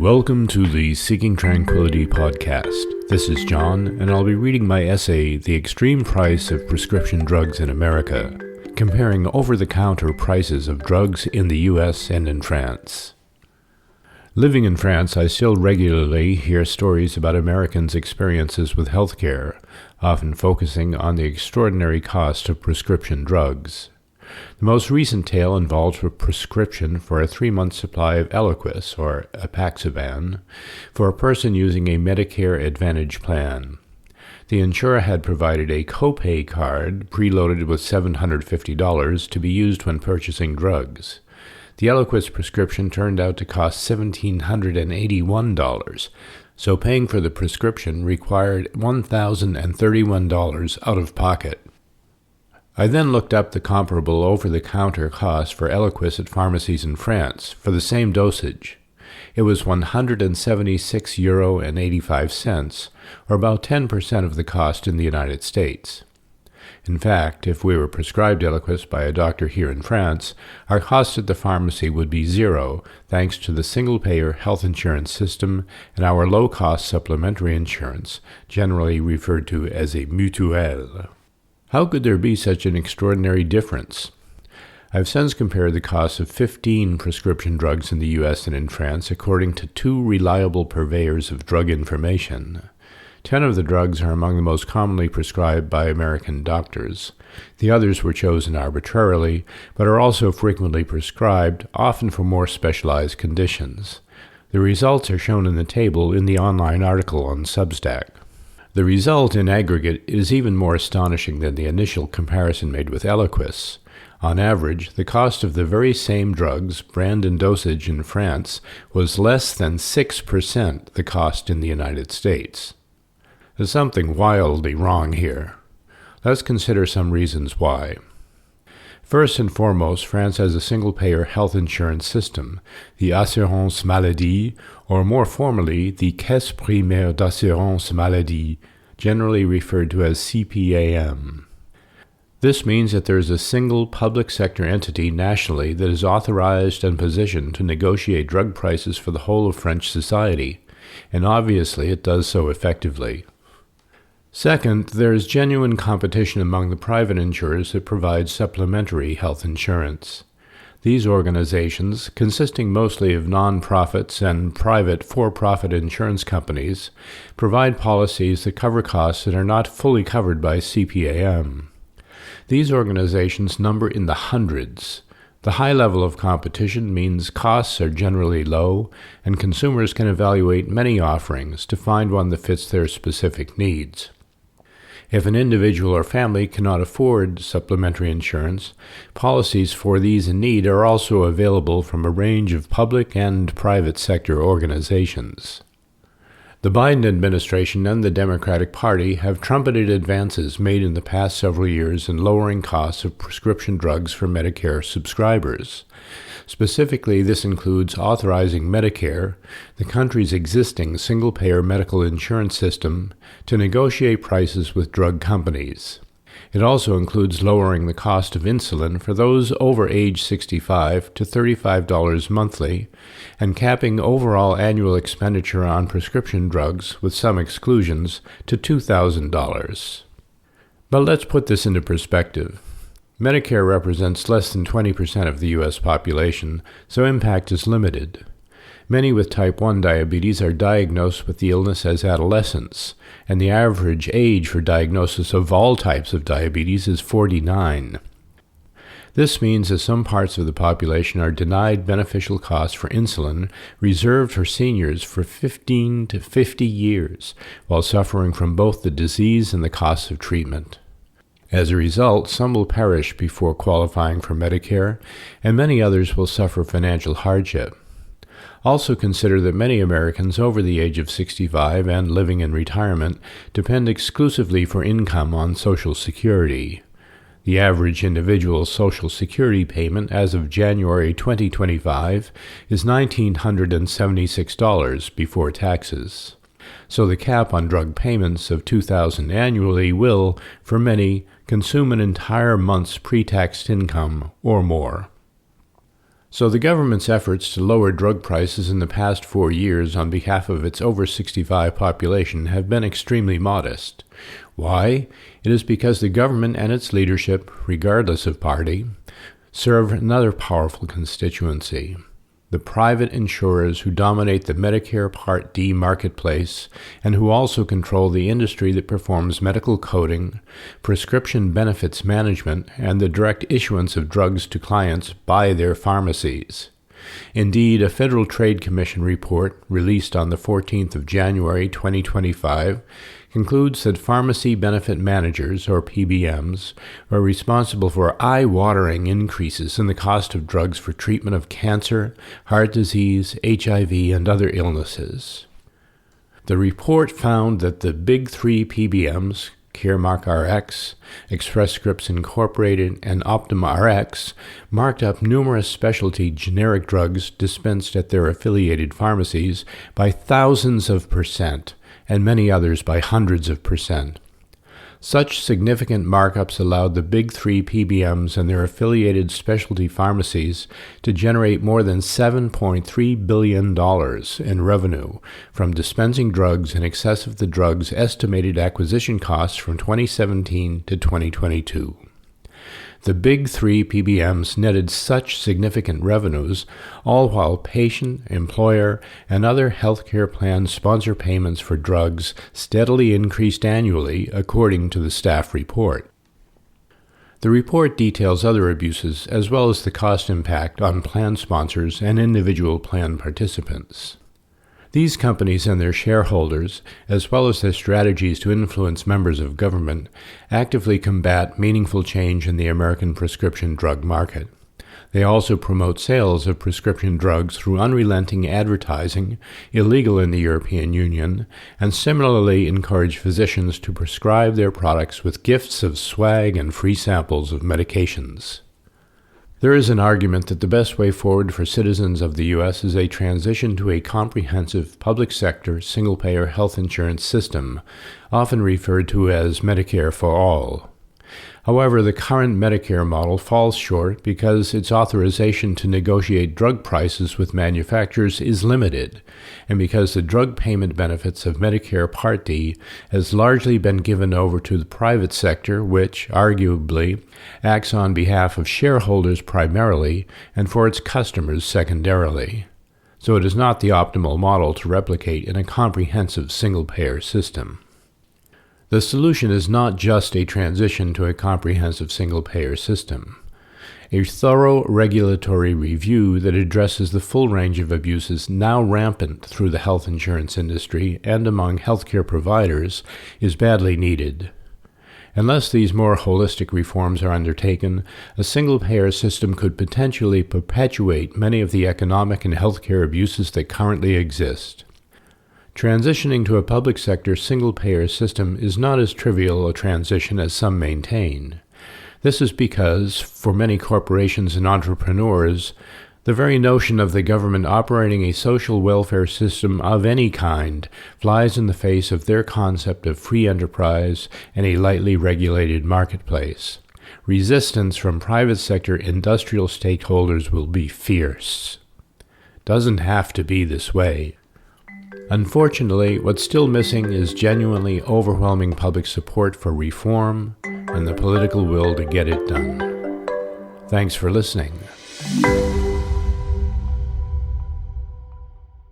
Welcome to the Seeking Tranquility podcast. This is John, and I'll be reading my essay, The Extreme Price of Prescription Drugs in America, comparing over-the-counter prices of drugs in the US and in France. Living in France, I still regularly hear stories about Americans' experiences with healthcare, often focusing on the extraordinary cost of prescription drugs. The most recent tale involves a prescription for a 3-month supply of Eliquis, or Apixaban, for a person using a Medicare Advantage plan. The insurer had provided a Copay card preloaded with $750 to be used when purchasing drugs. The Eliquis prescription turned out to cost $1,781, so paying for the prescription required $1,031 out of pocket. I then looked up the comparable over-the-counter cost for Eliquis at pharmacies in France for the same dosage. It was €176.85, or about 10% of the cost in the United States. In fact, if we were prescribed Eliquis by a doctor here in France, our cost at the pharmacy would be zero, thanks to the single-payer health insurance system and our low-cost supplementary insurance, generally referred to as a mutuelle. How could there be such an extraordinary difference? I've since compared the cost of 15 prescription drugs in the U.S. and in France according to 2 reliable purveyors of drug information. 10 of the drugs are among the most commonly prescribed by American doctors. The others were chosen arbitrarily, but are also frequently prescribed, often for more specialized conditions. The results are shown in the table in the online article on Substack. The result in aggregate is even more astonishing than the initial comparison made with Eliquis. On average, the cost of the very same drugs, brand and dosage in France, was less than 6% the cost in the United States. There's something wildly wrong here. Let's consider some reasons why. First and foremost, France has a single-payer health insurance system, the assurance maladie, or more formally, the Caisse primaire d'assurance maladie, generally referred to as CPAM. This means that there is a single public sector entity nationally that is authorized and positioned to negotiate drug prices for the whole of French society, and obviously it does so effectively. Second, there is genuine competition among the private insurers that provide supplementary health insurance. These organizations, consisting mostly of non-profits and private for-profit insurance companies, provide policies that cover costs that are not fully covered by CPAM. These organizations number in the hundreds. The high level of competition means costs are generally low, and consumers can evaluate many offerings to find one that fits their specific needs. If an individual or family cannot afford supplementary insurance, policies for these in need are also available from a range of public and private sector organizations. The Biden administration and the Democratic Party have trumpeted advances made in the past several years in lowering costs of prescription drugs for Medicare subscribers. Specifically, this includes authorizing Medicare, the country's existing single-payer medical insurance system, to negotiate prices with drug companies. It also includes lowering the cost of insulin for those over age 65 to $35 monthly, and capping overall annual expenditure on prescription drugs, with some exclusions, to $2,000. But let's put this into perspective. Medicare represents less than 20% of the U.S. population, so impact is limited. Many with type 1 diabetes are diagnosed with the illness as adolescents, and the average age for diagnosis of all types of diabetes is 49. This means that some parts of the population are denied beneficial costs for insulin reserved for seniors for 15 to 50 years, while suffering from both the disease and the costs of treatment. As a result, some will perish before qualifying for Medicare, and many others will suffer financial hardship. Also consider that many Americans over the age of 65 and living in retirement depend exclusively for income on Social Security. The average individual Social Security payment as of January 2025 is $1,976 before taxes. So the cap on drug payments of $2,000 annually will, for many, consume an entire month's pre-tax income or more. So the government's efforts to lower drug prices in the past 4 years on behalf of its over 65 population have been extremely modest. Why? It is because the government and its leadership, regardless of party, serve another powerful constituency: the private insurers who dominate the Medicare Part D marketplace and who also control the industry that performs medical coding, prescription benefits management, and the direct issuance of drugs to clients by their pharmacies. Indeed, a Federal Trade Commission report released on the 14th of January 2025 concludes that pharmacy benefit managers, or PBMs, are responsible for eye-watering increases in the cost of drugs for treatment of cancer, heart disease, HIV, and other illnesses. The report found that the big three PBMs, Caremark Rx, Express Scripts Incorporated, and Optima Rx, marked up numerous specialty generic drugs dispensed at their affiliated pharmacies by thousands of %, and many others by hundreds of %. Such significant markups allowed the big three PBMs and their affiliated specialty pharmacies to generate more than $7.3 billion in revenue from dispensing drugs in excess of the drug's estimated acquisition costs from 2017 to 2022. The big three PBMs netted such significant revenues, all while patient, employer, and other healthcare plan sponsor payments for drugs steadily increased annually, according to the staff report. The report details other abuses as well as the cost impact on plan sponsors and individual plan participants. These companies and their shareholders, as well as their strategies to influence members of government, actively combat meaningful change in the American prescription drug market. They also promote sales of prescription drugs through unrelenting advertising, illegal in the European Union, and similarly encourage physicians to prescribe their products with gifts of swag and free samples of medications. There is an argument that the best way forward for citizens of the U.S. is a transition to a comprehensive public sector single-payer health insurance system, often referred to as Medicare for All. However, the current Medicare model falls short because its authorization to negotiate drug prices with manufacturers is limited, and because the drug payment benefits of Medicare Part D has largely been given over to the private sector, which, arguably, acts on behalf of shareholders primarily and for its customers secondarily. So it is not the optimal model to replicate in a comprehensive single-payer system. The solution is not just a transition to a comprehensive single-payer system. A thorough regulatory review that addresses the full range of abuses now rampant through the health insurance industry and among healthcare providers is badly needed. Unless these more holistic reforms are undertaken, a single-payer system could potentially perpetuate many of the economic and healthcare abuses that currently exist. Transitioning to a public sector single-payer system is not as trivial a transition as some maintain. This is because, for many corporations and entrepreneurs, the very notion of the government operating a social welfare system of any kind flies in the face of their concept of free enterprise and a lightly regulated marketplace. Resistance from private sector industrial stakeholders will be fierce. Doesn't have to be this way. Unfortunately, what's still missing is genuinely overwhelming public support for reform and the political will to get it done. Thanks for listening.